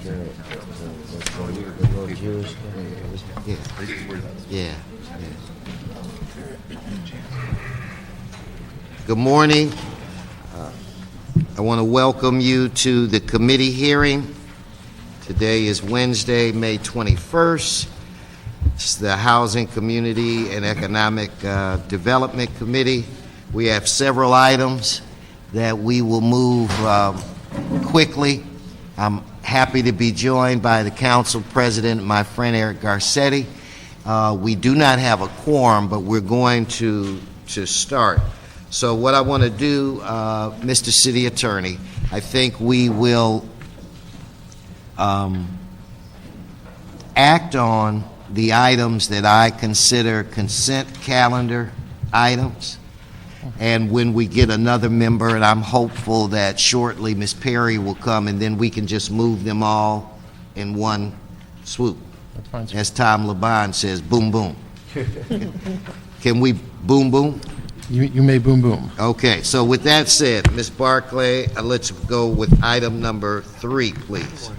The little Jewish guy. Yeah. Good morning. I want to welcome you to the committee hearing. Today is Wednesday, May 21st. It's the Housing, Community, and Economic Development Committee. We have several items that we will move quickly. I'm happy to be joined by the council president, my friend Eric Garcetti. We do not have a quorum, but we're going to start. So what I want to do, Mr. City Attorney, I think we will act on the items that I consider consent calendar items. And when we get another member, and I'm hopeful that shortly Ms. Perry will come, and then we can just move them all in one swoop. That's fine, sir. As Tom Laban says, boom, boom. Can we boom, boom? You may boom boom. Okay, so with that said, Ms. Barclay, let's go with item number 3, please.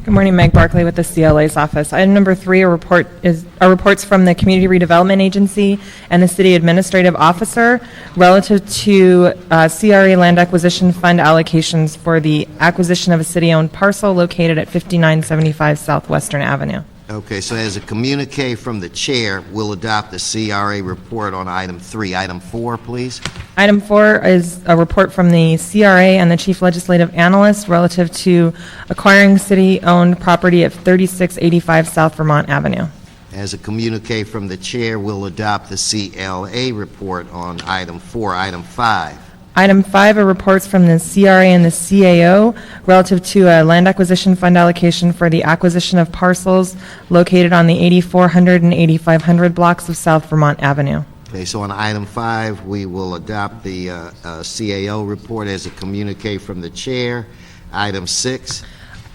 Good morning, Meg Barclay with the CLA's office. Item number 3 are reports from the Community Redevelopment Agency and the City Administrative Officer relative to CRA land acquisition fund allocations for the acquisition of a city-owned parcel located at 5975 Southwestern Avenue. Okay, so as a communique from the chair, we'll adopt the CRA report on item 3. Item 4, please. Item 4 is a report from the CRA and the Chief Legislative Analyst relative to acquiring city-owned property at 3685 South Vermont Avenue. As a communique from the chair, we'll adopt the CLA report on item 4. Item 5. Item 5 are reports from the CRA and the CAO relative to a land acquisition fund allocation for the acquisition of parcels located on the 8400 and 8500 blocks of South Vermont Avenue. Okay, so on item 5, we will adopt the CAO report as a communique from the chair. Item 6.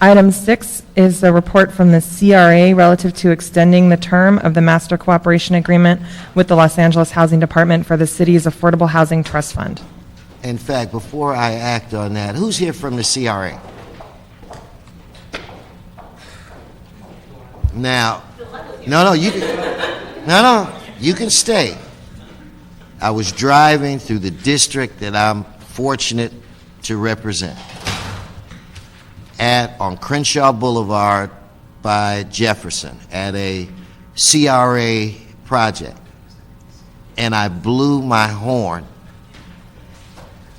Item 6 is a report from the CRA relative to extending the term of the Master Cooperation Agreement with the Los Angeles Housing Department for the city's Affordable Housing Trust Fund. In fact, before I act on that, who's here from the CRA? Now, you can stay. I was driving through the district that I'm fortunate to represent on Crenshaw Boulevard by Jefferson at a CRA project, and I blew my horn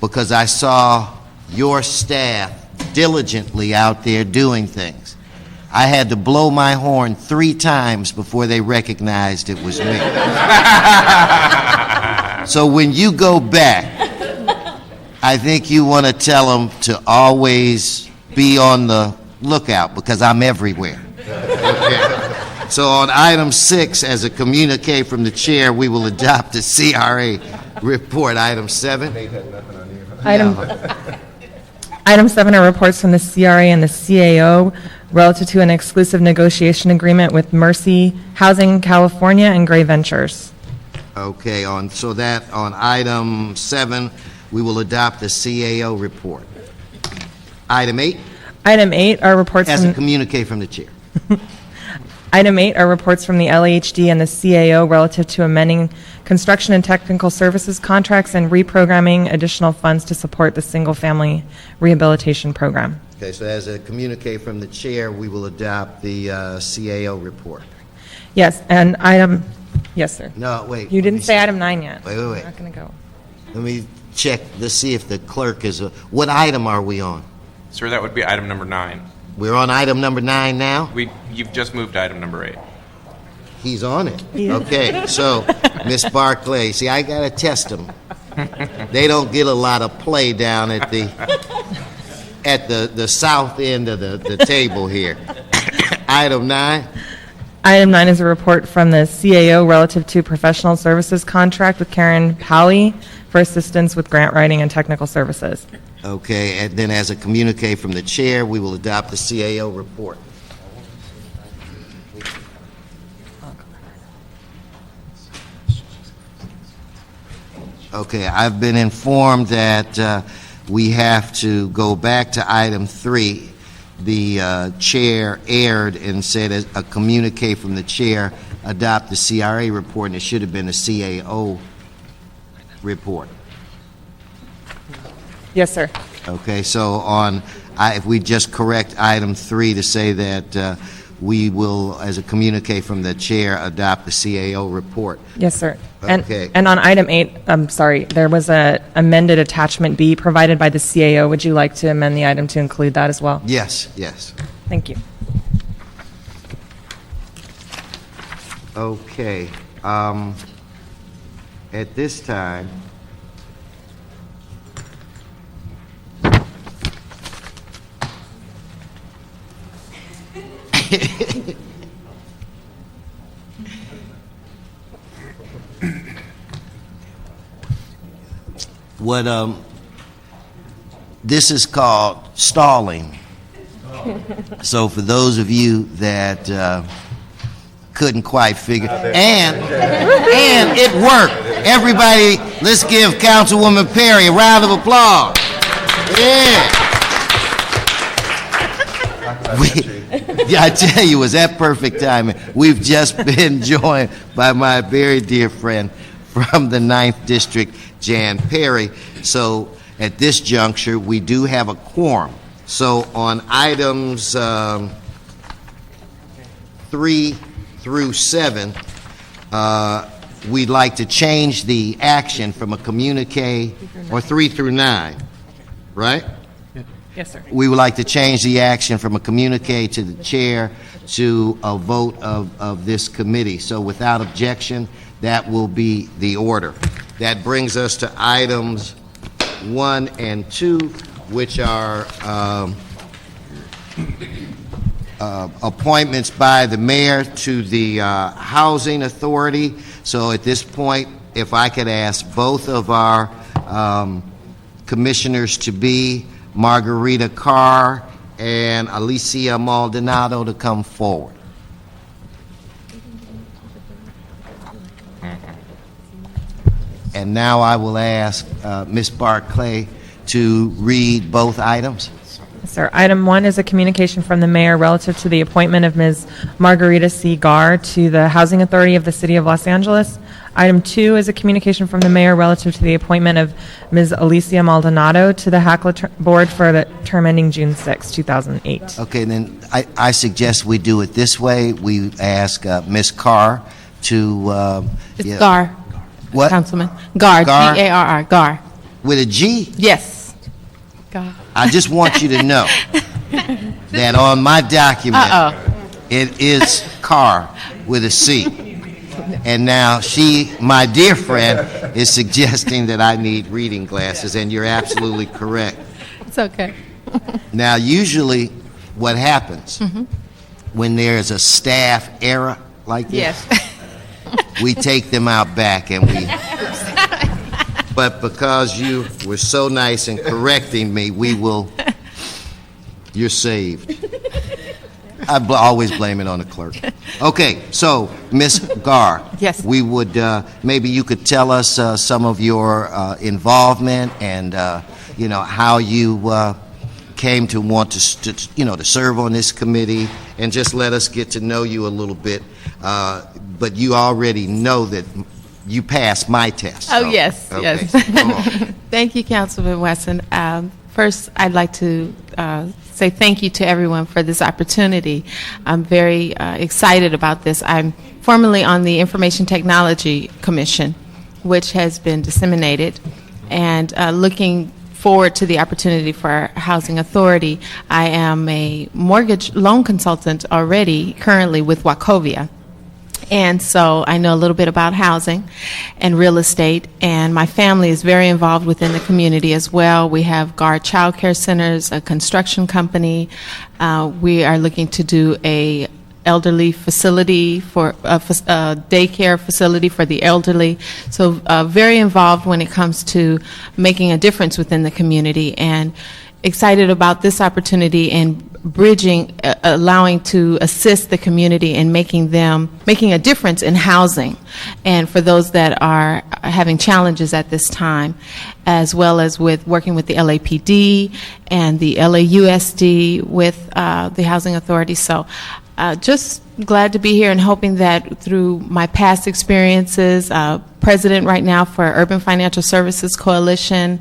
because I saw your staff diligently out there doing things. I had to blow my horn 3 times before they recognized it was me. So when you go back, I think you want to tell them to always be on the lookout because I'm everywhere. Okay. So on item 6, as a communique from the chair, we will adopt the CRA report. Item 7. Item 7 are reports from the CRA and the CAO relative to an exclusive negotiation agreement with Mercy Housing California and Gray Ventures. Okay, on item 7, we will adopt the CAO report. Item 8. Item 8 are reports As from a communique from the chair. Item 8 are reports from the LAHD and the CAO relative to amending construction and technical services contracts and reprogramming additional funds to support the single-family rehabilitation program. Okay, so as a communique from the chair, we will adopt the CAO report. Yes, yes, sir. No, wait. You didn't say item 9 yet. Wait. I'm not going to go. Let me check to see if the clerk is. What item are we on? Sir, that would be item number 9. We're on item number 9 now? You've just moved to item number 8. He's on it. Okay, so Miss Barclay, see, I got to test them. They don't get a lot of play down at the south end of the table here. Item 9. Item 9 is a report from the CAO relative to professional services contract with Karen Powley for assistance with grant writing and technical services. Okay, and then as a communique from the chair, we will adopt the CAO report. Okay, I've been informed that we have to go back to item 3 the chair erred and said as a communique from the chair, adopt the CRA report, and it should have been a CAO report. Yes, sir. Okay, so if we just correct item 3 to say that we will, as a communique from the chair, adopt the CAO report. Yes, sir. Okay. And on item 8, I'm sorry, there was a amended attachment B provided by the CAO. Would you like to amend the item to include that as well? Yes, yes. Thank you. Okay. At this time, this is called stalling. So for those of you that couldn't quite figure, and it worked. Everybody, let's give Councilwoman Perry a round of applause. Yeah. Yeah, I tell you, it was that perfect timing. We've just been joined by my very dear friend from the 9th District, Jan Perry. So at this juncture, we do have a quorum. So on items 3 through 7, we'd like to change the action from a communique, or 3 through 9, right? Yes, sir. We would like to change the action from a communique to the chair to a vote of this committee. So without objection, that will be the order. That brings us to items 1 and 2, which are appointments by the mayor to the Housing Authority. So at this point, if I could ask both of our commissioners to be Margarita Carr and Alicia Maldonado to come forward. And now I will ask Ms. Barclay to read both items. Yes, sir. Item 1 is a communication from the mayor relative to the appointment of Ms. Margarita C. Garr to the Housing Authority of the City of Los Angeles. Item 2 is a communication from the mayor relative to the appointment of Ms. Alicia Maldonado to the HACLA board for the term ending June 6, 2008. Okay, then I suggest we do it this way. We ask Ms. Carr to... It's Garr. What? Councilman. Garr, Garr? G-A-R-R, Garr. With a G? Yes. Garr. I just want you to know that on my document, it is Carr with a C. And now she, my dear friend, is suggesting that I need reading glasses, and you're absolutely correct. It's okay. Now, usually what happens when there's a staff error like this, Yes. we take them out back and we... But because you were so nice in correcting me, we will... You're saved. I always blame it on the clerk. Okay, so, Ms. Garr. Yes. We would, maybe you could tell us some of your involvement and, how you came to want to serve on this committee, and just let us get to know you a little bit. But you already know that you passed my test. Oh, so- yes, okay, yes. so come on. Thank you, Councilman Wesson. First, I'd like to say thank you to everyone for this opportunity. I'm very excited about this. I'm formerly on the Information Technology Commission, which has been disseminated, and looking forward to the opportunity for our Housing Authority. I am a mortgage loan consultant already, currently with Wachovia. And so I know a little bit about housing and real estate, and my family is very involved within the community as well. We have Garr Child Care Centers, a construction company. We are looking to do a elderly facility for a daycare facility for the elderly. So very involved when it comes to making a difference within the community, and excited about this opportunity and bridging, allowing to assist the community in making a difference in housing, and for those that are having challenges at this time, as well as with working with the LAPD and the LAUSD with the Housing Authority. So just glad to be here and hoping that through my past experiences, president right now for Urban Financial Services Coalition,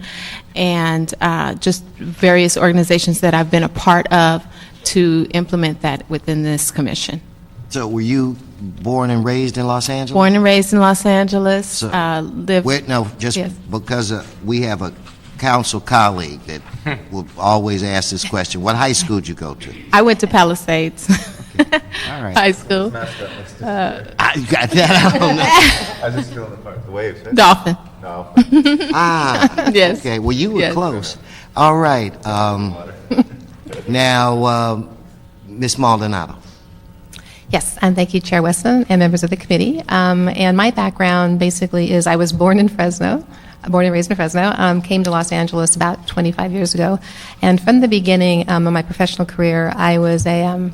and just various organizations that I've been a part of to implement that within this commission. So were you born and raised in Los Angeles? Born and raised in Los Angeles. So, lived. Just because we have a council colleague that will always ask this question. What high school did you go to? I went to Palisades All right. High School. You got that? I don't know. I was just feeling the waves. Right? Dolphin. No. Yes. Okay, well, you were Yes. close. All right. Now, Ms. Maldonado. Yes, and thank you, Chair Wesson and members of the committee. And my background basically is I was born and raised in Fresno, came to Los Angeles about 25 years ago. And from the beginning of my professional career, I was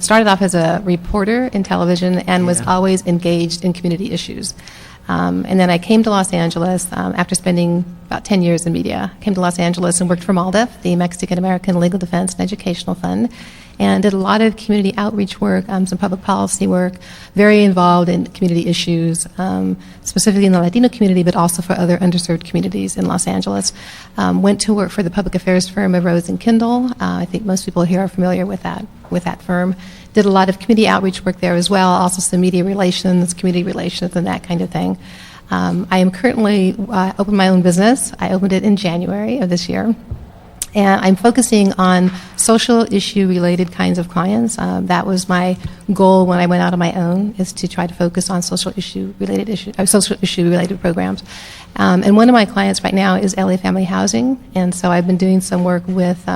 started off as a reporter in television and was always engaged in community issues. And then I came to Los Angeles after spending about 10 years in media. Came to Los Angeles and worked for MALDEF, the Mexican American Legal Defense and Educational Fund, and did a lot of community outreach work, some public policy work, very involved in community issues, specifically in the Latino community, but also for other underserved communities in Los Angeles. Went to work for the public affairs firm of Rose and Kindle. I think most people here are familiar with that firm. Did a lot of community outreach work there as well, also some media relations, community relations, and that kind of thing. I am currently opened my own business. I opened it in January of this year. And I'm focusing on social issue-related kinds of clients. That was my goal when I went out on my own, is to try to focus on social issue-related programs. And one of my clients right now is LA Family Housing, and so I've been doing some work with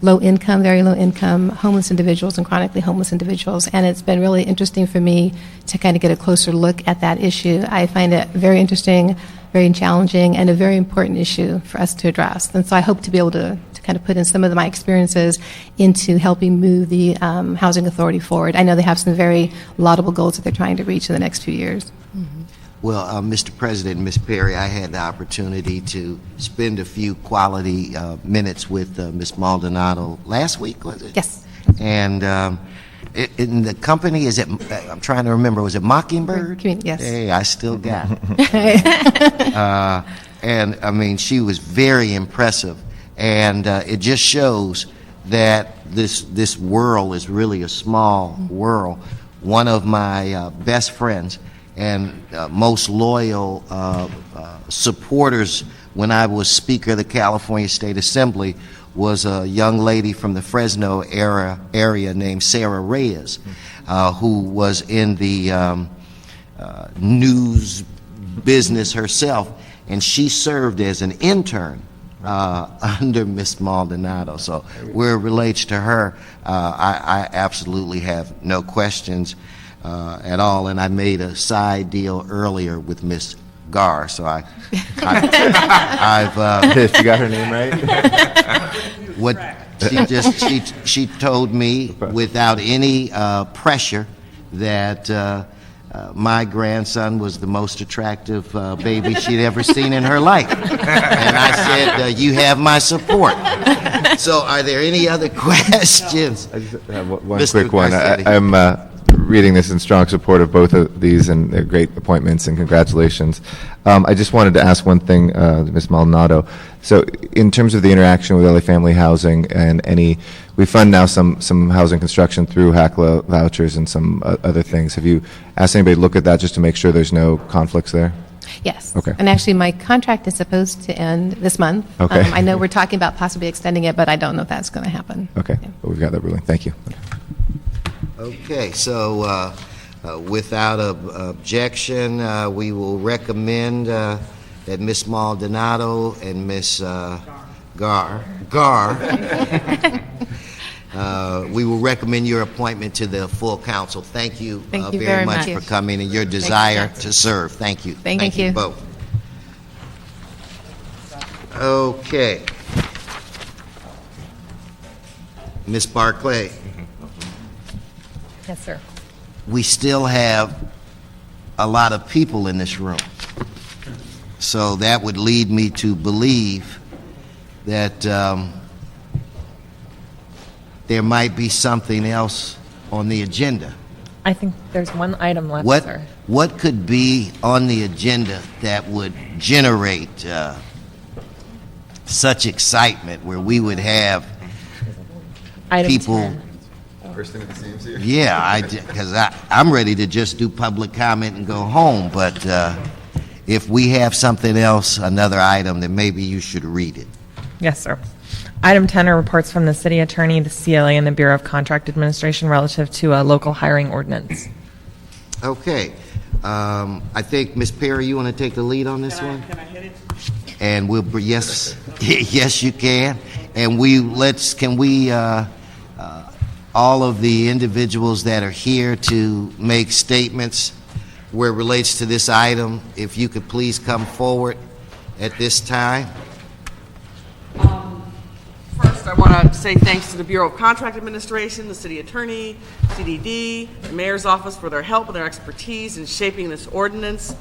low-income, very low-income homeless individuals and chronically homeless individuals, and it's been really interesting for me to kind of get a closer look at that issue. I find it very interesting, very challenging, and a very important issue for us to address. And so I hope to be able to kind of put in some of my experiences into helping move the Housing Authority forward. I know they have some very laudable goals that they're trying to reach in the next few years. Well, Mr. President and Ms. Perry, I had the opportunity to spend a few quality minutes with Ms. Maldonado last week, was it? Yes. And in the company, I'm trying to remember, was it Mockingbird? Yes. Hey, I still got it. And, I mean, she was very impressive. And it just shows that this world is really a small world. One of my best friends and most loyal supporters when I was Speaker of the California State Assembly was a young lady from the Fresno area named Sarah Reyes, who was in the news business herself, and she served as an intern under Ms. Maldonado. So we're related to her. I absolutely have no questions at all, and I made a side deal earlier with Ms. Gar, so I've You got her name right? what she told me without any pressure that my grandson was the most attractive baby she'd ever seen in her life, and I said, you have my support. So are there any other questions? I just have one Mr. quick one. Garcetti. I'm reading this in strong support of both of these, and they're great appointments, and congratulations. I just wanted to ask one thing, Ms. Maldonado. So in terms of the interaction with LA Family Housing and we fund now some housing construction through HACLA vouchers and some other things. Have you asked anybody to look at that just to make sure there's no conflicts there? Yes. Okay. And actually, my contract is supposed to end this month. Okay. I know we're talking about possibly extending it, but I don't know if that's going to happen. Okay, but we've got that ruling. Thank you. Okay, so without objection, we will recommend that Ms. Maldonado and Ms. Gar, we will recommend your appointment to the full council. Thank you, Thank you very very much much. for coming and your desire to serve. Thank you. Thank you. both. Okay. Ms. Barclay, Yes, sir. we still have a lot of people in this room. So that would lead me to believe that there might be something else on the agenda. I think there's one item left, sir. What could be on the agenda that would generate such excitement where we would have Item people? 10. First thing it seems here. Yeah, because I'm ready to just do public comment and go home, but if we have something else, another item, then maybe you should read it. Yes, sir. Item 10 are reports from the city attorney, the CLA, and the Bureau of Contract Administration relative to a local hiring ordinance. Okay. I think, Ms. Perry, you want to take the lead on this one? Can I hit it? And yes, yes, you can. And all of the individuals that are here to make statements where it relates to this item, if you could please come forward at this time. First, I want to say thanks to the Bureau of Contract Administration, the City Attorney, CDD, the Mayor's Office for their help and their expertise in shaping this ordinance.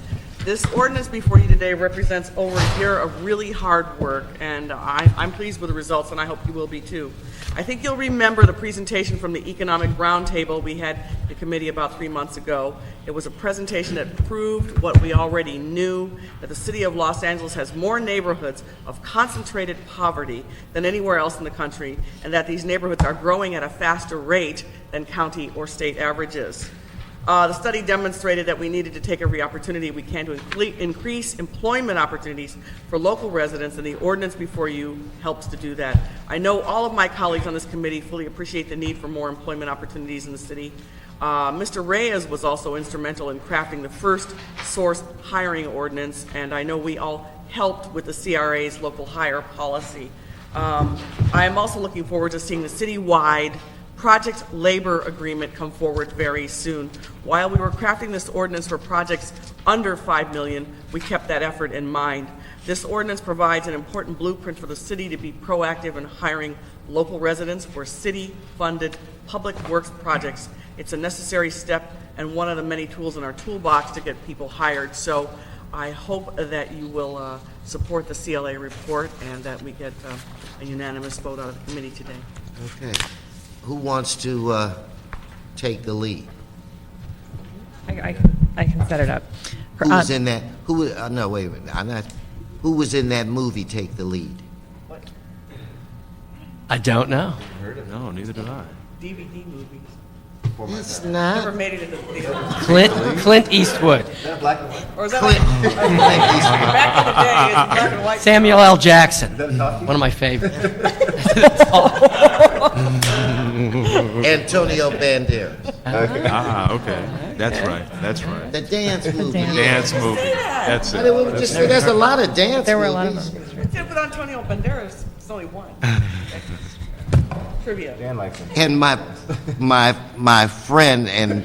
This ordinance before you today represents over a year of really hard work, and I'm pleased with the results, and I hope you will be too. I think you'll remember the presentation from the Economic Roundtable we had at the committee about 3 months ago. It was a presentation that proved what we already knew, that the city of Los Angeles has more neighborhoods of concentrated poverty than anywhere else in the country, and that these neighborhoods are growing at a faster rate than county or state averages. The study demonstrated that we needed to take every opportunity we can to increase employment opportunities for local residents, and the ordinance before you helps to do that. I know all of my colleagues on this committee fully appreciate the need for more employment opportunities in the city. Mr. Reyes was also instrumental in crafting the first source hiring ordinance, and I know we all helped with the CRA's local hire policy. I am also looking forward to seeing the citywide project labor agreement come forward very soon. While we were crafting this ordinance for projects under $5 million, we kept that effort in mind. This ordinance provides an important blueprint for the city to be proactive in hiring local residents for city-funded public works projects. It's a necessary step and one of the many tools in our toolbox to get people hired. So I hope that you will support the CLA report and that we get a unanimous vote out of the committee today. Okay. Who wants to take the lead? I can set it up. Who was in that? No, wait a minute. I'm not. Who was in that movie? Take the lead. I don't know. No, neither do I. DVD movies. It's not. Never made it into the theater. Clint Eastwood. Or is that like, back in the day, it's black and white. Samuel L. Jackson. One of my favorites. Antonio Banderas. Ah, okay. That's right. That's right. The dance movie. Dance movie. That's it. There's a lot of dance There were a lot of movies. them. Yeah, but Antonio Banderas, it's only one. Trivia. And my friend and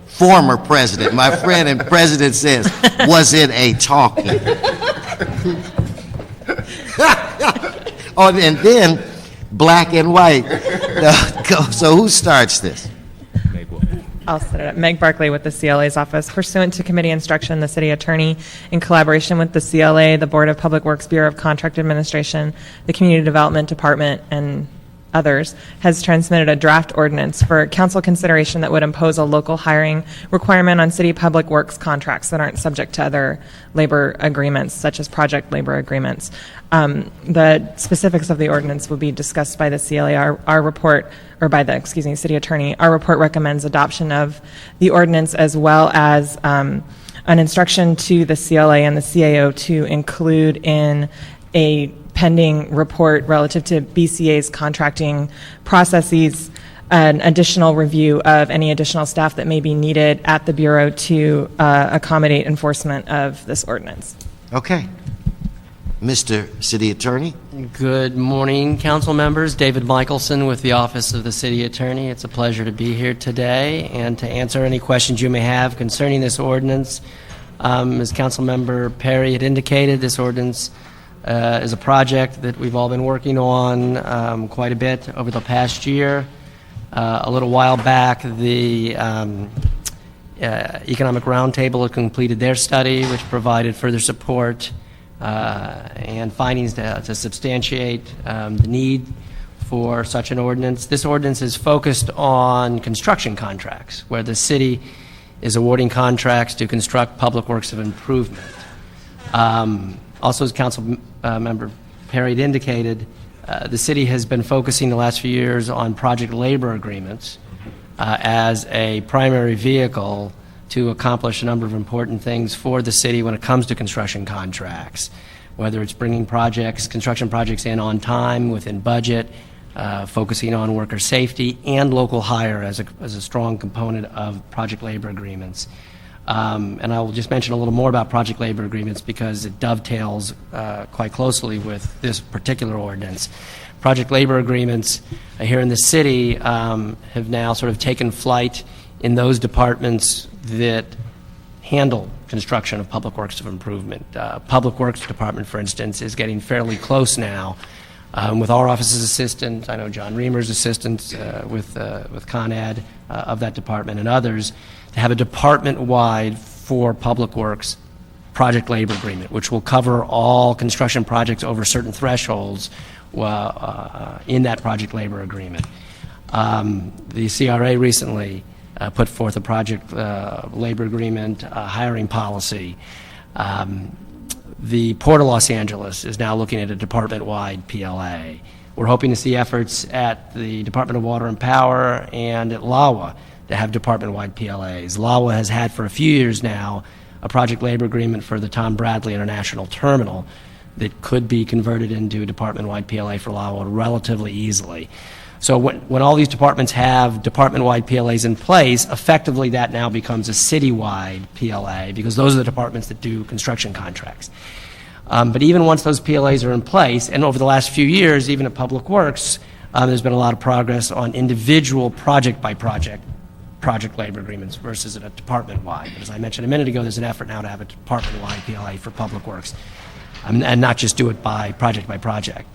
former president, my friend and president says, was it a talking? Oh, and then black and white. So who starts this? I'll set it up. Meg Barclay with the CLA's office. Pursuant to committee instruction, the city attorney, in collaboration with the CLA, the Board of Public Works, Bureau of Contract Administration, the Community Development Department, and others, has transmitted a draft ordinance for council consideration that would impose a local hiring requirement on city public works contracts that aren't subject to other labor agreements, such as project labor agreements. The specifics of the ordinance will be discussed by the CLA. Our report, or by the, city attorney, our report recommends adoption of the ordinance as well as an instruction to the CLA and the CAO to include in a pending report relative to BCA's contracting processes, an additional review of any additional staff that may be needed at the Bureau to accommodate enforcement of this ordinance. Okay. Mr. City Attorney? Good morning, council members. David Michelson with the Office of the City Attorney. It's a pleasure to be here today and to answer any questions you may have concerning this ordinance. As Councilmember Perry had indicated, this ordinance is a project that we've all been working on quite a bit over the past year. A little while back, the Economic Roundtable had completed their study, which provided further support and findings to substantiate the need for such an ordinance. This ordinance is focused on construction contracts, where the city is awarding contracts to construct public works of improvement. Also, as Council Member Perry had indicated, the city has been focusing the last few years on project labor agreements as a primary vehicle to accomplish a number of important things for the city when it comes to construction contracts, whether it's bringing construction projects in on time, within budget, focusing on worker safety, and local hire as a strong component of project labor agreements. And I will just mention a little more about project labor agreements because it dovetails quite closely with this particular ordinance. Project labor agreements here in the city have now sort of taken flight in those departments that handle construction of public works of improvement. Public Works Department, for instance, is getting fairly close now with our office's assistance. I know John Reamer's assistance with Con Ed of that department and others, to have a department-wide for Public Works project labor agreement, which will cover all construction projects over certain thresholds in that project labor agreement. The CRA recently put forth a project labor agreement hiring policy. The Port of Los Angeles is now looking at a department-wide PLA. We're hoping to see efforts at the Department of Water and Power and at LAWA to have department-wide PLAs. LAWA has had for a few years now a project labor agreement for the Tom Bradley International Terminal that could be converted into a department-wide PLA for LAWA relatively easily. So when all these departments have department-wide PLAs in place, effectively that now becomes a citywide PLA because those are the departments that do construction contracts. But even once those PLAs are in place, and over the last few years, even at Public Works, there's been a lot of progress on individual project-by-project project labor agreements versus at a department-wide. But as I mentioned a minute ago, there's an effort now to have a department-wide PLA for Public Works and not just do it by project.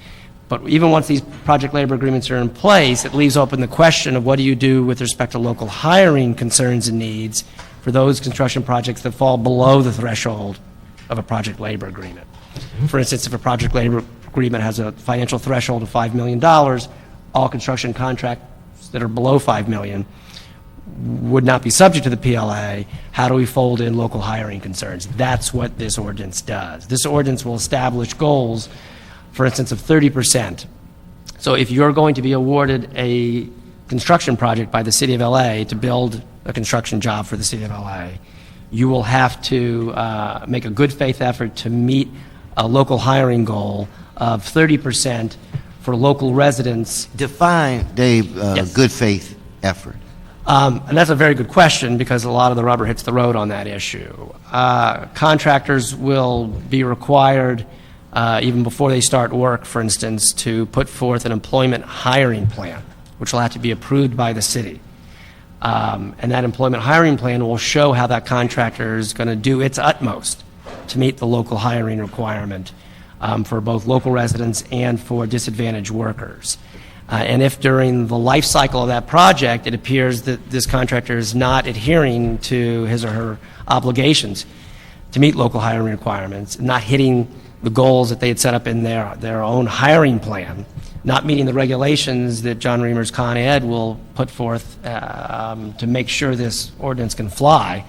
But even once these project labor agreements are in place, it leaves open the question of what do you do with respect to local hiring concerns and needs for those construction projects that fall below the threshold of a project labor agreement. For instance, if a project labor agreement has a financial threshold of $5 million, all construction contracts that are below $5 million would not be subject to the PLA. How do we fold in local hiring concerns? That's what this ordinance does. This ordinance will establish goals, for instance, of 30%. So if you're going to be awarded a construction project by the City of LA to build a construction job for the City of LA, you will have to make a good faith effort to meet a local hiring goal of 30% for local residents. Define, Dave, Yes. good faith effort. And that's a very good question because a lot of the rubber hits the road on that issue. Contractors will be required, even before they start work, for instance, to put forth an employment hiring plan, which will have to be approved by the city. And that employment hiring plan will show how that contractor is going to do its utmost to meet the local hiring requirement for both local residents and for disadvantaged workers. And if during the life cycle of that project it appears that this contractor is not adhering to his or her obligations to meet local hiring requirements, not hitting the goals that they had set up in their own hiring plan, not meeting the regulations that John Reamer's Con Ed will put forth to make sure this ordinance can fly,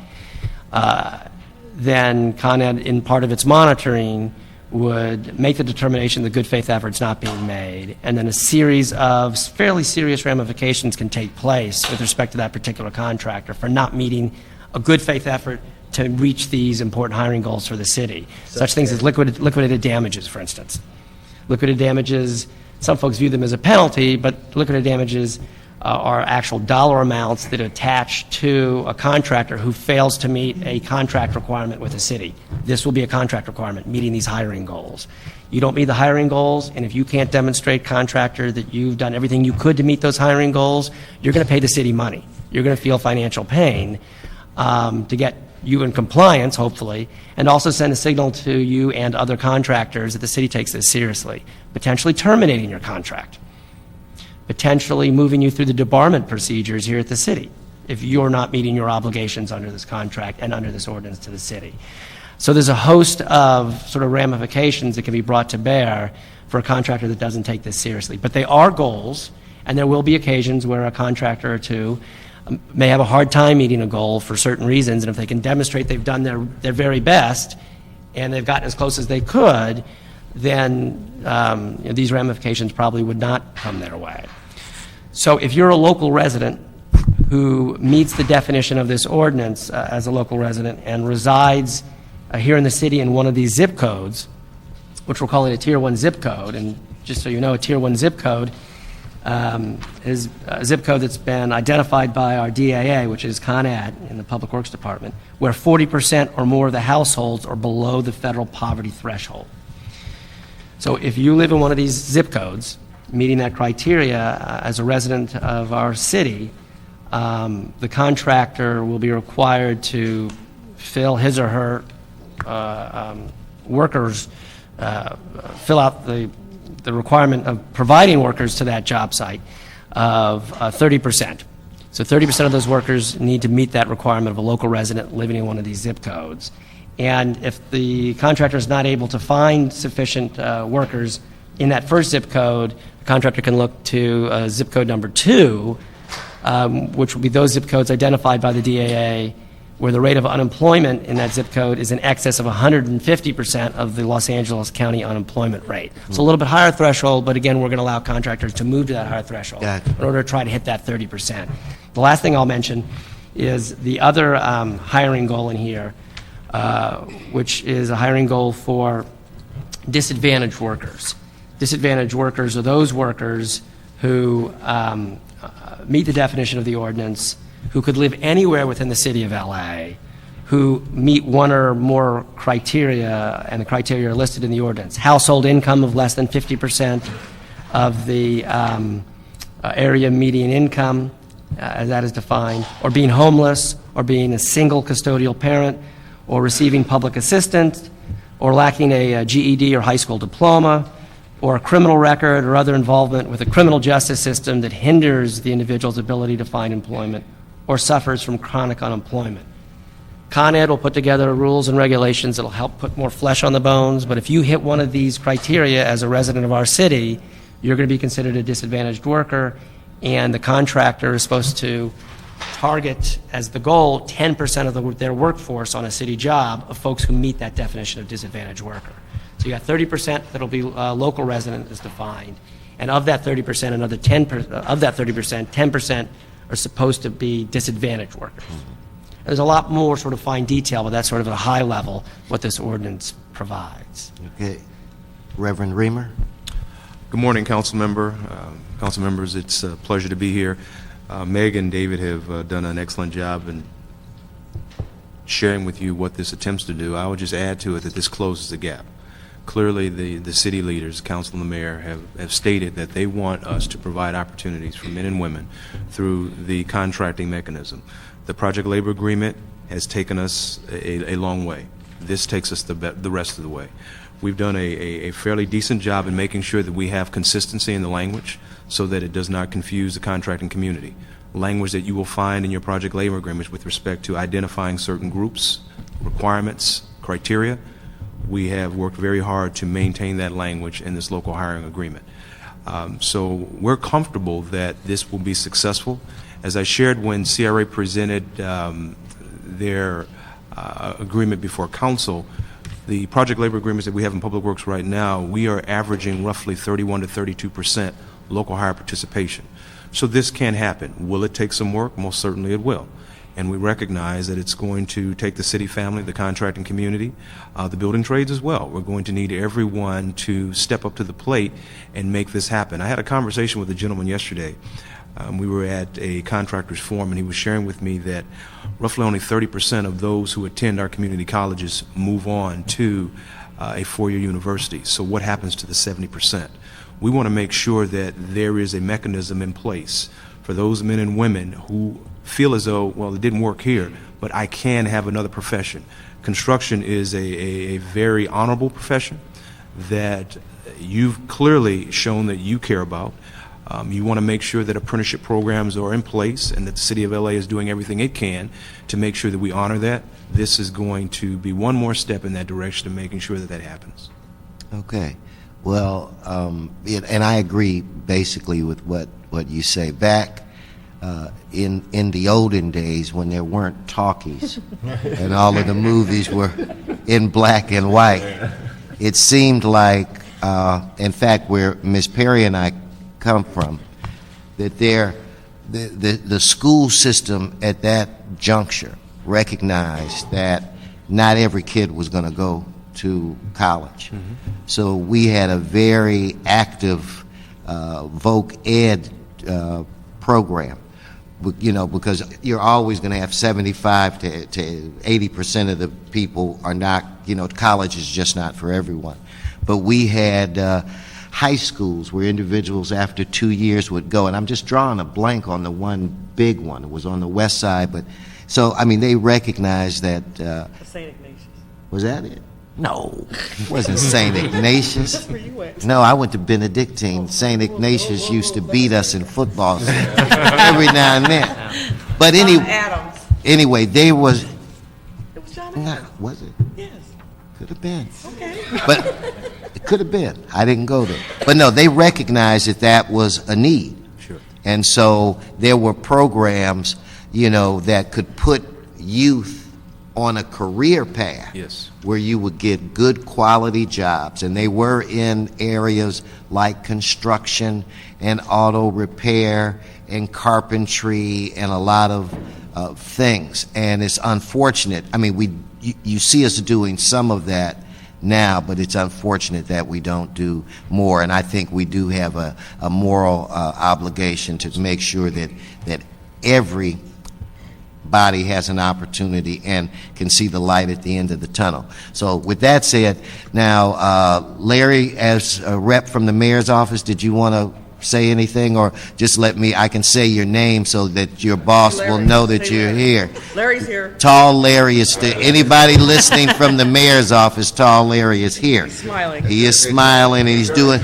then Con Ed, in part of its monitoring, would make the determination that good faith effort's not being made, and then a series of fairly serious ramifications can take place with respect to that particular contractor for not meeting a good faith effort to reach these important hiring goals for the city. Such things as liquidated damages, for instance. Liquidated damages, some folks view them as a penalty, but liquidated damages are actual dollar amounts that attach to a contractor who fails to meet a contract requirement with the city. This will be a contract requirement, meeting these hiring goals. You don't meet the hiring goals, and if you can't demonstrate, contractor, that you've done everything you could to meet those hiring goals, you're going to pay the city money. You're going to feel financial pain to get you in compliance, hopefully, and also send a signal to you and other contractors that the city takes this seriously, potentially terminating your contract, potentially moving you through the debarment procedures here at the city if you're not meeting your obligations under this contract and under this ordinance to the city. So there's a host of sort of ramifications that can be brought to bear for a contractor that doesn't take this seriously. But they are goals, and there will be occasions where a contractor or two may have a hard time meeting a goal for certain reasons, and if they can demonstrate they've done their very best and they've gotten as close as they could, then these ramifications probably would not come their way. So if you're a local resident who meets the definition of this ordinance as a local resident and resides here in the city in one of these zip codes, which we're calling a Tier 1 zip code, and just so you know, a Tier 1 zip code is a zip code that's been identified by our DAA, which is Con Ed in the Public Works Department, where 40% or more of the households are below the federal poverty threshold. So if you live in one of these zip codes, meeting that criteria as a resident of our city, the contractor will be required to fill his or her workers, fill out the requirement of providing workers to that job site of 30%. So 30% of those workers need to meet that requirement of a local resident living in one of these zip codes. And if the contractor is not able to find sufficient workers in that first zip code, the contractor can look to zip code number 2, which will be those zip codes identified by the DAA where the rate of unemployment in that zip code is in excess of 150% of the Los Angeles County unemployment rate. It's a little bit higher threshold, but again, we're going to allow contractors to move to that higher threshold in order to try to hit that 30%. The last thing I'll mention is the other hiring goal in here, which is a hiring goal for disadvantaged workers. Disadvantaged workers are those workers who meet the definition of the ordinance, who could live anywhere within the city of LA, who meet one or more criteria, and the criteria are listed in the ordinance. Household income of less than 50% of the area median income, as that is defined, or being homeless, or being a single custodial parent, or receiving public assistance, or lacking a GED or high school diploma, or a criminal record or other involvement with a criminal justice system that hinders the individual's ability to find employment, or suffers from chronic unemployment. Con Ed will put together rules and regulations that will help put more flesh on the bones, but if you hit one of these criteria as a resident of our city, you're going to be considered a disadvantaged worker, and the contractor is supposed to target as the goal 10% of their workforce on a city job of folks who meet that definition of disadvantaged worker. So you got 30% that'll be local resident is defined, and of that 30%, another 10% of that 30%, 10% are supposed to be disadvantaged workers. There's a lot more sort of fine detail, but that's sort of at a high level what this ordinance provides. Okay. Reverend Reamer? Good morning, council members. It's a pleasure to be here. Meg and David have done an excellent job in sharing with you what this attempts to do. I would just add to it that this closes the gap. Clearly, the city leaders, council and the mayor, have stated that they want us to provide opportunities for men and women through the contracting mechanism. The project labor agreement has taken us a long way. This takes us the rest of the way. We've done a fairly decent job in making sure that we have consistency in the language so that it does not confuse the contracting community. Language that you will find in your project labor agreements with respect to identifying certain groups, requirements, criteria. We have worked very hard to maintain that language in this local hiring agreement. So we're comfortable that this will be successful. As I shared when CRA presented their agreement before council, the project labor agreements that we have in Public Works right now, we are averaging roughly 31 to 32% local hire participation. So this can happen. Will it take some work? Most certainly it will. And we recognize that it's going to take the city family, the contracting community, the building trades as well. We're going to need everyone to step up to the plate and make this happen. I had a conversation with a gentleman yesterday. We were at a contractors forum, and he was sharing with me that roughly only 30% of those who attend our community colleges move on to a four-year university. So what happens to the 70%? We want to make sure that there is a mechanism in place for those men and women who feel as though, well, it didn't work here, but I can have another profession. Construction is a very honorable profession that you've clearly shown that you care about. You want to make sure that apprenticeship programs are in place and that the City of LA is doing everything it can to make sure that we honor that. This is going to be one more step in that direction of making sure that that happens. Okay. Well, and I agree basically with what you say. Back in the olden days when there weren't talkies and all of the movies were in black and white, it seemed like, in fact, where Ms. Perry and I come from, that the school system at that juncture recognized that not every kid was going to go to college. So we had a very active voc ed program, you know, because you're always going to have 75 to 80% of the people are not, you know, college is just not for everyone. But we had high schools where individuals after 2 years would go, and I'm just drawing a blank on the one big one. It was on the west side, but so I mean they recognized that. St. Ignatius. Was that it? No, it wasn't St. Ignatius. That's where you went. No, I went to Benedictine. St. Ignatius used to beat us in football every now and then. But Adams. anyway, they was. It was John Nah, Adams. was it? Yes. Could have been. Okay. But it could have been. I didn't go there. But no, they recognized that that was a need. Sure. And so there were programs, you know, that could put youth on a career path. Yes. Where you would get good quality jobs. And they were in areas like construction and auto repair and carpentry and a lot of things. And it's unfortunate. I mean, you see us doing some of that now, but it's unfortunate that we don't do more. And I think we do have a moral obligation to make sure that every body has an opportunity and can see the light at the end of the tunnel. So with that said, now Larry, as a rep from the mayor's office, did you want to say anything, or just I can say your name so that your boss will know that you're here? Larry's here. Tall Larry is still, anybody listening from the mayor's office, Tall Larry is here. He's smiling. He is smiling, and he's doing,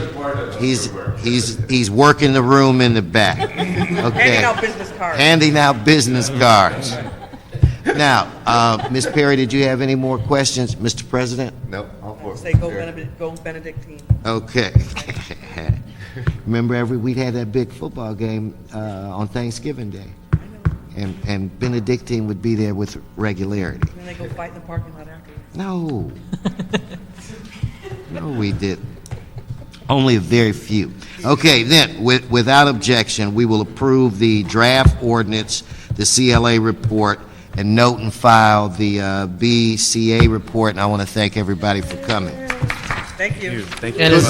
he's working the room in the back. Okay. Handing out business cards. Handing out business cards. Now, Ms. Perry, did you have any more questions, Mr. President? Nope, all four. Say go Benedictine. Okay. Remember, we'd had that big football game on Thanksgiving Day, and Benedictine would be there with regularity. And then they go fight in the parking lot afterwards. No, no, we didn't. Only a very few. Okay, then, without objection, we will approve the draft ordinance, the CLA report, and note and file the BCA report. And I want to thank everybody for coming. Thank you. Thank you. And as,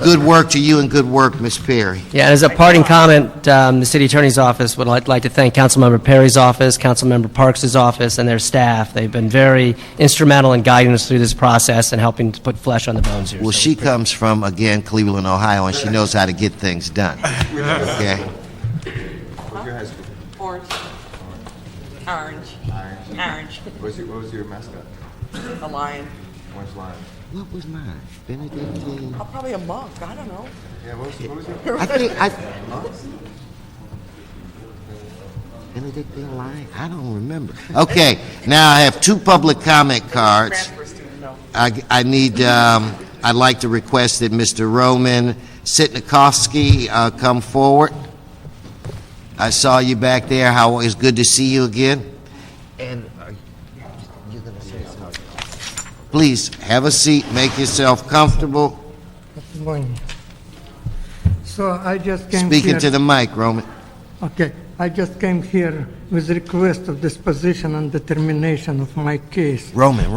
Good work to you, and good work, Ms. Perry. yeah, as a parting comment, the city attorney's office would like to thank Councilmember Perry's office, Councilmember Parks' office, and their staff. They've been very instrumental in guiding us through this process and helping to put flesh on the bones here. Well, So she comes from, again, Cleveland, Ohio, and she knows how to get things done. Okay? Orange. Orange. Orange. What was your mascot? A lion. Orange lion. What was mine? Benedictine? Oh, probably a monk. I don't know. Yeah, what was your? I think Benedictine line? I don't remember. Okay, now I have two public comment cards. Transfer student, no. I need, I'd like to request that Mr. Roman Sitnikovsky come forward. I saw you back there. It's good to see you again. And you're going to say something. Please, have a seat. Make yourself comfortable. Good morning. So I just came Speaking here. to the mic, Roman. Okay, I just came here with request of disposition and determination of my case. Roman.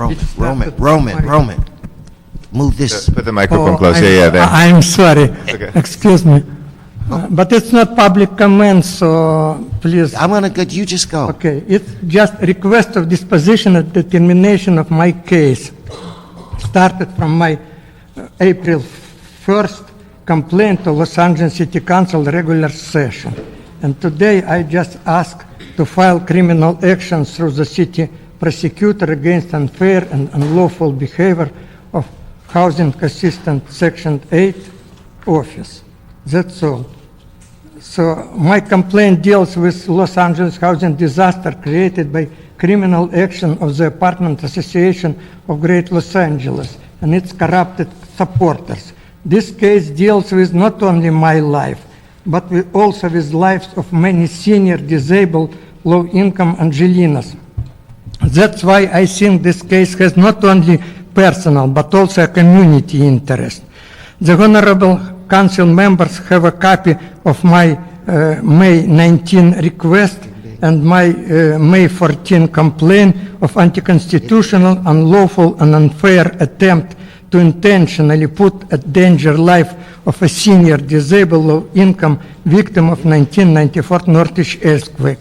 Move this. Put the microphone Oh, close. Yeah, there. I'm sorry. okay. Excuse me. But it's not public comment, so please. I'm going to get you just go. Okay, it's just request of disposition and determination of my case. Started from my April 1st complaint to Los Angeles City Council regular session. And today I just ask to file criminal actions through the city prosecutor against unfair and unlawful behavior of Housing Assistant Section 8 office. That's all. So my complaint deals with Los Angeles housing disaster created by criminal action of the Apartment Association of Great Los Angeles and its corrupted supporters. This case deals with not only my life, but also with lives of many senior, disabled, low-income Angelinos. That's why I think this case has not only personal, but also a community interest. The Honorable Council members have a copy of my May 19 request and my May 14 complaint of anti-constitutional, unlawful, and unfair attempt to intentionally put at danger life of a senior, disabled, low-income victim of 1994 Northeast earthquake.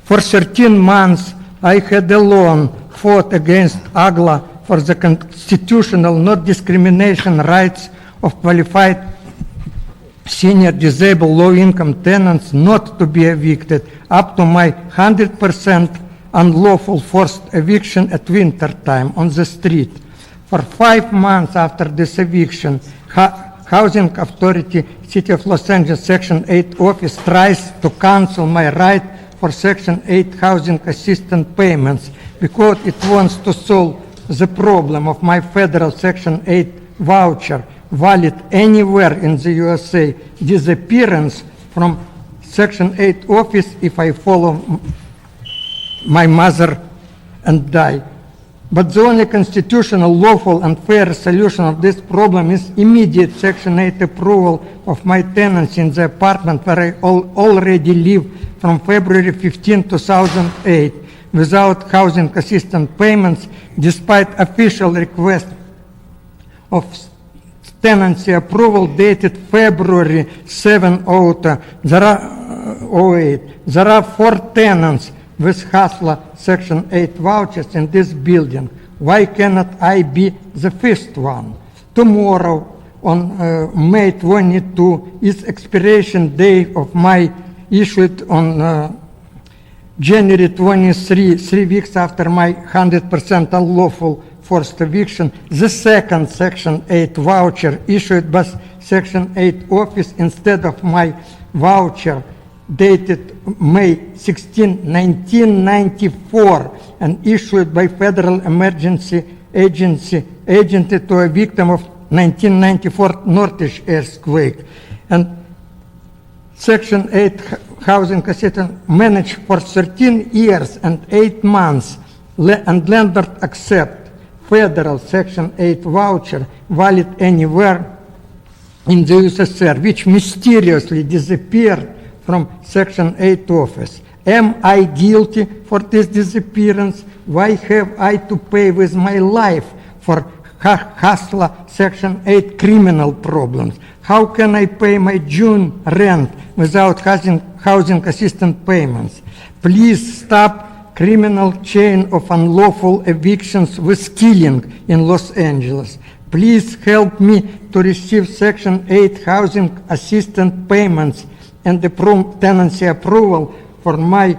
For 13 months, I had alone fought against AGLA for the constitutional non-discrimination rights of qualified senior, disabled, low-income tenants not to be evicted up to my 100% unlawful forced eviction at winter time on the street. For 5 months after this eviction, Housing Authority, City of Los Angeles Section 8 office tries to cancel my right for Section 8 housing assistance payments because it wants to solve the problem of my federal Section 8 voucher valid anywhere in the USA disappearance from Section 8 office if I follow my mother and die. But the only constitutional, lawful, and fair solution of this problem is immediate Section 8 approval of my tenancy in the apartment where I already live from February 15, 2008, without housing assistance payments, despite official request of tenancy approval dated February 7, 08. There are 4 tenants with HASLA Section 8 vouchers in this building. Why cannot I be the first one? Tomorrow, on May 22, is expiration day of my issued on January 23, 3 weeks after my 100% unlawful forced eviction, the second Section 8 voucher issued by Section 8 office instead of my voucher dated May 16, 1994, and issued by Federal Emergency Agency to a victim of 1994 Northeast earthquake. And Section 8 housing assistance managed for 13 years and 8 months, and landlord accept federal Section 8 voucher valid anywhere in the USSR, which mysteriously disappeared from Section 8 office. Am I guilty for this disappearance? Why have I to pay with my life for HASLA Section 8 criminal problems? How can I pay my June rent without housing assistance payments? Please stop criminal chain of unlawful evictions with killing in Los Angeles. Please help me to receive Section 8 housing assistance payments and the tenancy approval for my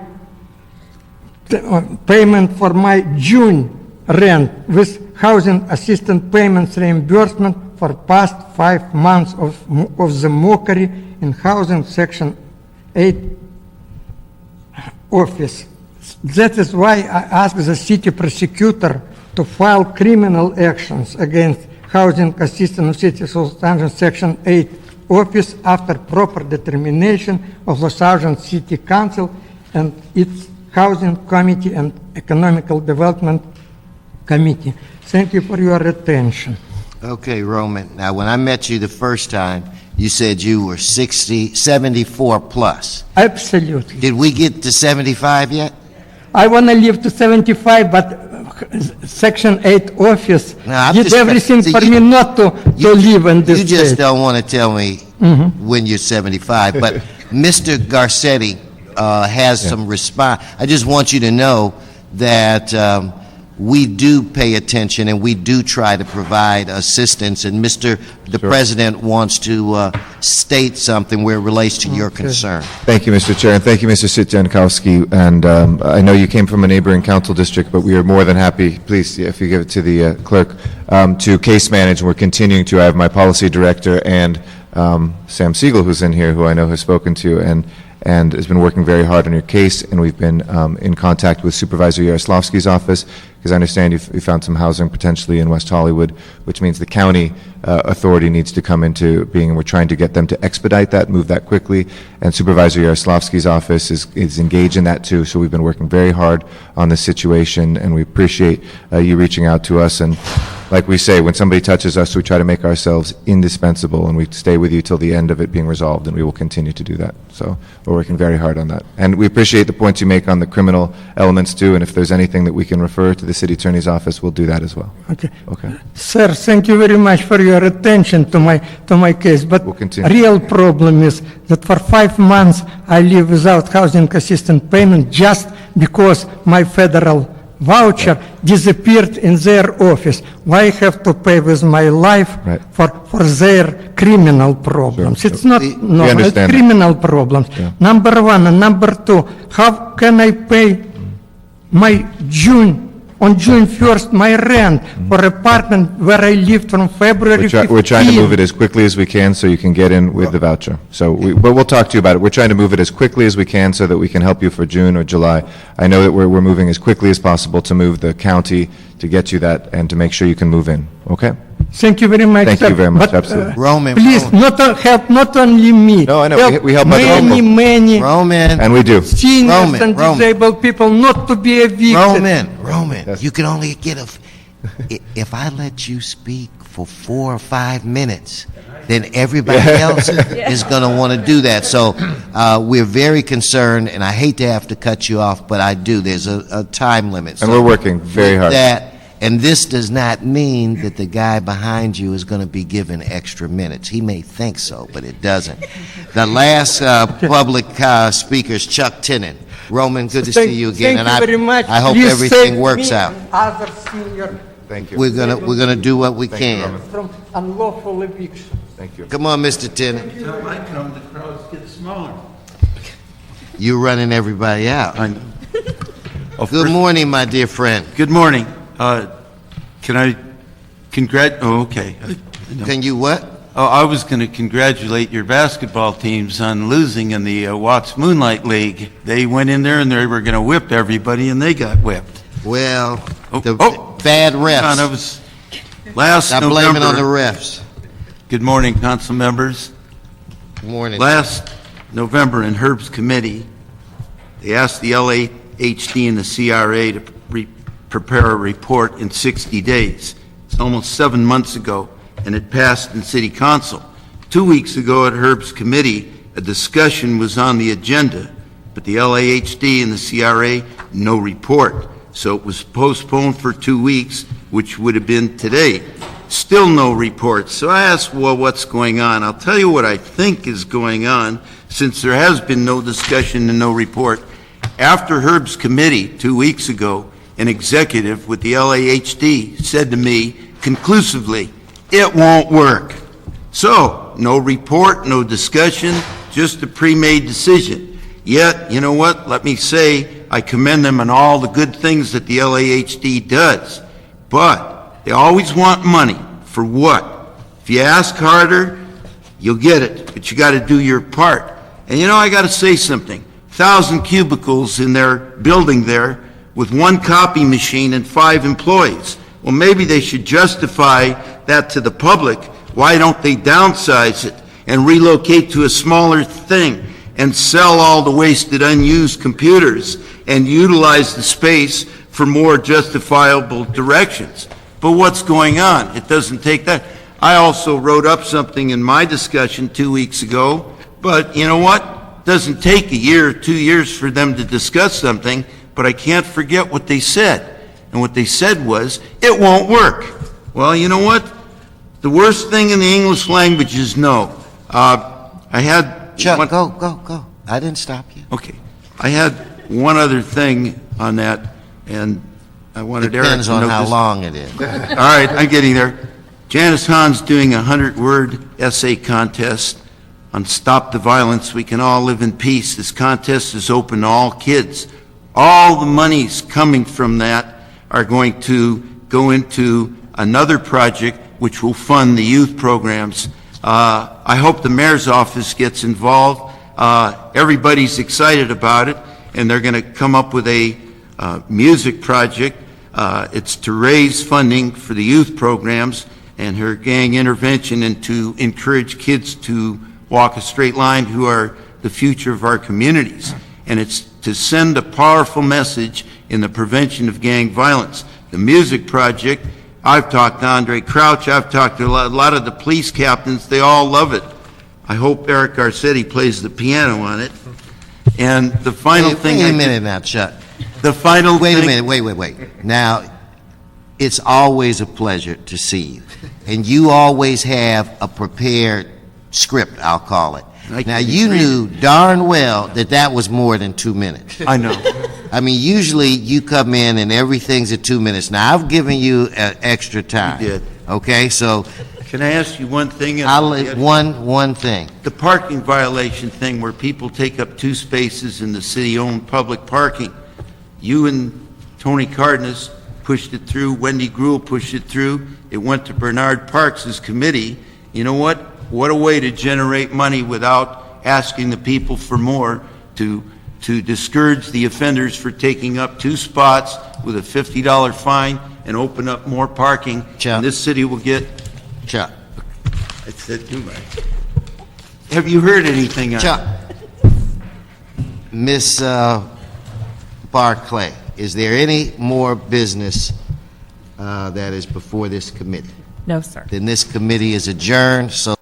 payment for my June rent with housing assistance payments reimbursement for past 5 months of the mockery in housing Section 8 office. That is why I ask the city prosecutor to file criminal actions against housing assistance of City of Los Angeles Section 8 office after proper determination of Los Angeles City Council and its Housing Committee and Economical Development Committee. Thank you for your attention. Okay, Roman. Now, when I met you the first time, you said you were 74 plus. Absolutely. Did we get to 75 yet? I want to live to 75, but Section 8 office did everything for me not to live in this You just state. don't want to tell me when you're 75, but Mr. Garcetti has some response. I just want you to know that we do pay attention and we do try to provide assistance. And the President wants to state something where it relates to your concern. Thank you, Mr. Chair, and thank you, Mr. Sitjankowski. And I know you came from a neighboring council district, but we are more than happy, please, if you give it to the clerk, to case manage. We're continuing to. I have my policy director and Sam Siegel, who's in here, who I know has spoken to you and has been working very hard on your case, and we've been in contact with Supervisor Yaroslavsky's office, because I understand you found some housing potentially in West Hollywood, which means the county authority needs to come into being, and we're trying to get them to expedite that, move that quickly, and Supervisor Yaroslavsky's office is engaged in that too, so we've been working very hard on this situation, and we appreciate you reaching out to us. And like we say, when somebody touches us, we try to make ourselves indispensable, and we stay with you till the end of it being resolved, and we will continue to do that. So we're working very hard on that. And we appreciate the points you make on the criminal elements too, and if there's anything that we can refer to the City Attorney's Office, we'll do that as well. Okay. Okay. Sir, thank you very much for your attention to my case. But We'll continue. real problem is that for 5 months I live without housing assistance payment just because my federal voucher disappeared in their office. Why I have to pay with my life Right. for their criminal problems? Sure. It's not We no, it's understand that. criminal problems. Yeah. Number one, and number two, how can I pay my on June 1st, my rent for apartment where I lived from February 15th? We're trying to move it as quickly as we can so you can get in with the voucher. So, but we'll talk to you about it. We're trying to move it as quickly as we can so that we can help you for June or July. I know that we're moving as quickly as possible to move the county to get you that and to make sure you can move in. Okay? Thank you very much, Thank sir. you very much, But, absolutely. Roman, please, help not only me. No, I know. We help other many, people. many Roman, And we do. seniors Roman, and Roman. disabled people not to be evicted. Roman, Yes. you can only get if I let you speak for 4 or 5 minutes, then everybody else is going to want to do that. So we're very concerned, and I hate to have to cut you off, but I do. There's a time limit. And we're working very hard. And this does not mean that the guy behind you is going to be given extra minutes. He may think so, but it doesn't. The last public speaker is Chuck Tinnen. Roman, good to see you again, Thank you very much. I hope Please everything save works me out. and other senior Thank you. We're gonna do what we can. from unlawful eviction. Thank you. Come on, Mr. Tinnen. Until I come, the crowds get smaller. You're running everybody out. I know. Oh, Good first- morning, my dear friend. Good morning. Can I oh, okay. Can you what? Oh, I was going to congratulate your basketball teams on losing in the Watts Moonlight League. They went in there and they were going to whip everybody, and they got whipped. Well, Oh, the oh. bad Hang on, I refs. was last Stop November. blaming on the refs. Good morning, council members. Good morning. Last November in Herb's committee, they asked the LAHD and the CRA to prepare a report in 60 days. It's almost 7 months ago, and it passed in City Council. 2 weeks ago at Herb's committee, a discussion was on the agenda, but the LAHD and the CRA, no report. So it was postponed for 2 weeks, which would have been today. Still no report. So I asked, well, what's going on? I'll tell you what I think is going on, since there has been no discussion and no report. After Herb's committee 2 weeks ago, an executive with the LAHD said to me conclusively, it won't work. So, no report, no discussion, just a pre-made decision. Yet, you know what? Let me say, I commend them on all the good things that the LAHD does. But they always want money. For what? If you ask harder, you'll get it. But you got to do your part. And you know, I got to say something. 1,000 cubicles in their building there with 1 copy machine and 5 employees. Well, maybe they should justify that to the public. Why don't they downsize it and relocate to a smaller thing and sell all the wasted, unused computers and utilize the space for more justifiable directions? But what's going on? It doesn't take that. I also wrote up something in my discussion 2 weeks ago, but you know what? It doesn't take a year or 2 years for them to discuss something, but I can't forget what they said. And what they said was, it won't work. Well, you know what? The worst thing in the English language is no. I had... Chuck, go. I didn't stop you. Okay. I had one other thing on that, and I wanted Eric Depends to on know how this. long it is. All right, I'm getting there. Janice Hahn's doing a 100-word essay contest on Stop the Violence, We Can All Live in Peace. This contest is open to all kids. All the monies coming from that are going to go into another project which will fund the youth programs. I hope the mayor's office gets involved. Everybody's excited about it, and they're going to come up with a music project. It's to raise funding for the youth programs and her gang intervention, and to encourage kids to walk a straight line, who are the future of our communities. And it's to send a powerful message in the prevention of gang violence. The music project, I've talked to Andre Crouch, I've talked to a lot of the police captains, they all love it. I hope Eric Garcetti plays the piano on it. And the final thing... Wait a minute now, Chuck. The final Wait thing... a minute, wait. Now, it's always a pleasure to see you. And you always have a prepared script, I'll call it. Now, you knew darn well that that was more than 2 minutes. I know. I mean, usually you come in and everything's at 2 minutes. Now, I've given you extra time. You did. Okay, so... Can I ask you one thing? One thing. The parking violation thing, where people take up 2 spaces in the city-owned public parking. You and Tony Cardenas pushed it through. Wendy Gruhl pushed it through. It went to Bernard Parks' committee. You know what? What a way to generate money without asking the people for more, to discourage the offenders for taking up 2 spots with a $50 fine and open up more parking. Chuck. And this city will get... Chuck. I said too much. Have you heard anything on Chuck. Miss Barclay, is there any more business that is before this committee? No, sir. Then this committee is adjourned, so